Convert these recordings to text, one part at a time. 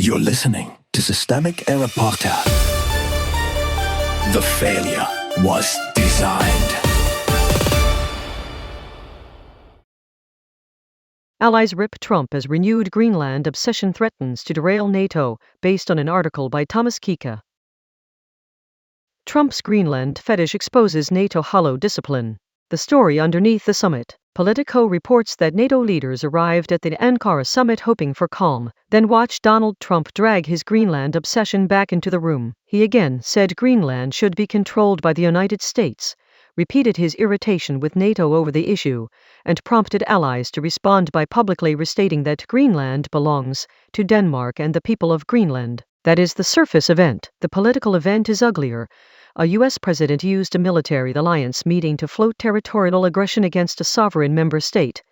You're listening to Systemic Error Podcast. The failure was designed. Allies rip Trump as renewed Greenland obsession threatens to derail NATO, based on an article by Thomas Kika. Trump's Greenland fetish exposes NATO hollow discipline. The story underneath the summit. Politico reports that NATO leaders arrived at the Ankara summit hoping for calm, then watched Donald Trump drag his Greenland obsession back into the room. He again said Greenland should be controlled by the United States, repeated his irritation with NATO over the issue, and prompted allies to respond by publicly restating that Greenland belongs to Denmark and the people of Greenland. That is the surface event. The political event is uglier. A U.S. president used a military alliance meeting to float territorial aggression against a sovereign member state,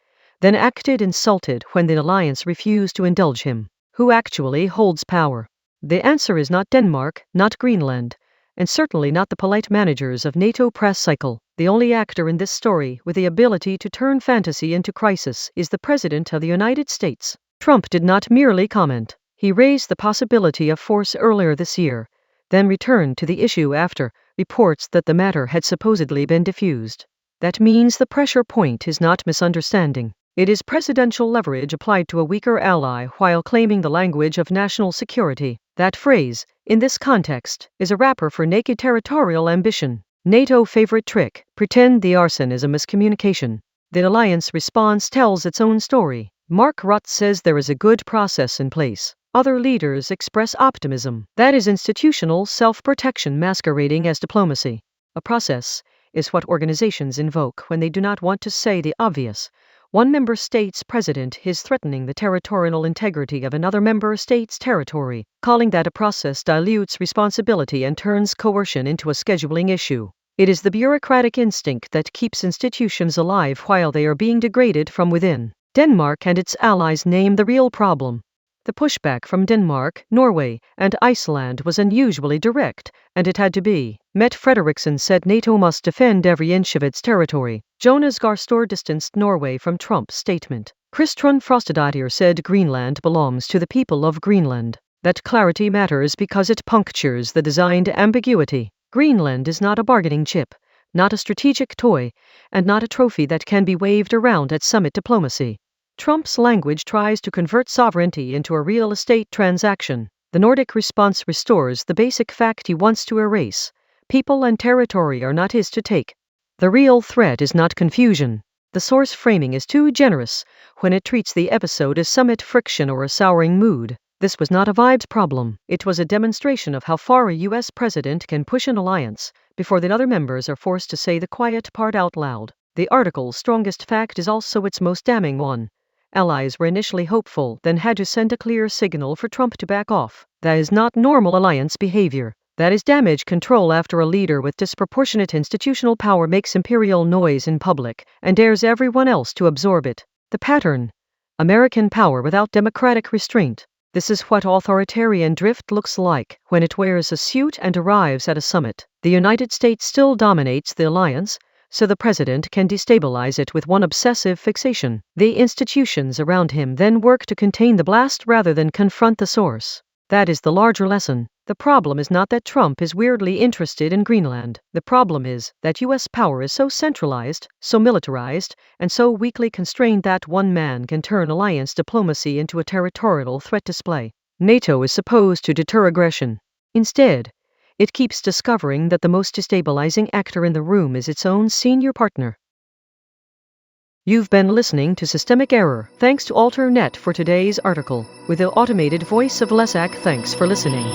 then acted insulted when the alliance refused to indulge him. Who actually holds power? The answer is not Denmark, not Greenland, and certainly not the polite managers of NATO press cycle. The only actor in this story with the ability to turn fantasy into crisis is the President of the United States. Trump did not merely comment. He raised the possibility of force earlier this year, then returned to the issue after reports that the matter had supposedly been diffused. That means the pressure point is not misunderstanding. It is presidential leverage applied to a weaker ally while claiming the language of national security. That phrase, in this context, is a wrapper for naked territorial ambition. NATO favorite trick: pretend the arson is a miscommunication. The alliance response tells its own story. Mark Rutte says there is a good process in place. Other leaders express optimism. That is institutional self-protection masquerading as diplomacy. A process is what organizations invoke when they do not want to say the obvious. One member state's president is threatening the territorial integrity of another member state's territory. Calling that a process dilutes responsibility and turns coercion into a scheduling issue. It is the bureaucratic instinct that keeps institutions alive while they are being degraded from within. Denmark and its allies name the real problem. The pushback from Denmark, Norway, and Iceland was unusually direct, and it had to be. Mette Frederiksen said NATO must defend every inch of its territory. Jonas Gahr Støre distanced Norway from Trump's statement. Kristrun Frostadottir said Greenland belongs to the people of Greenland. That clarity matters because it punctures the designed ambiguity. Greenland is not a bargaining chip, not a strategic toy, and not a trophy that can be waved around at summit diplomacy. Trump's language tries to convert sovereignty into a real estate transaction. The Nordic response restores the basic fact he wants to erase. People and territory are not his to take. The real threat is not confusion. The source framing is too generous when it treats the episode as summit friction or a souring mood. This was not a vibes problem. It was a demonstration of how far a U.S. president can push an alliance before the other members are forced to say the quiet part out loud. The article's strongest fact is also its most damning one. Allies were initially hopeful, then had to send a clear signal for Trump to back off. That is not normal alliance behavior. That is damage control after a leader with disproportionate institutional power makes imperial noise in public and dares everyone else to absorb it. The pattern: American power without democratic restraint. This is what authoritarian drift looks like when it wears a suit and arrives at a summit. The United States still dominates the alliance, so the president can destabilize it with one obsessive fixation. The institutions around him then work to contain the blast rather than confront the source. That is the larger lesson. The problem is not that Trump is weirdly interested in Greenland. The problem is that U.S. power is so centralized, so militarized, and so weakly constrained that one man can turn alliance diplomacy into a territorial threat display. NATO is supposed to deter aggression. Instead, it keeps discovering that the most destabilizing actor in the room is its own senior partner. You've been listening to Systemic Error. Thanks to AlterNet for today's article. With the automated voice of Lesak, thanks for listening.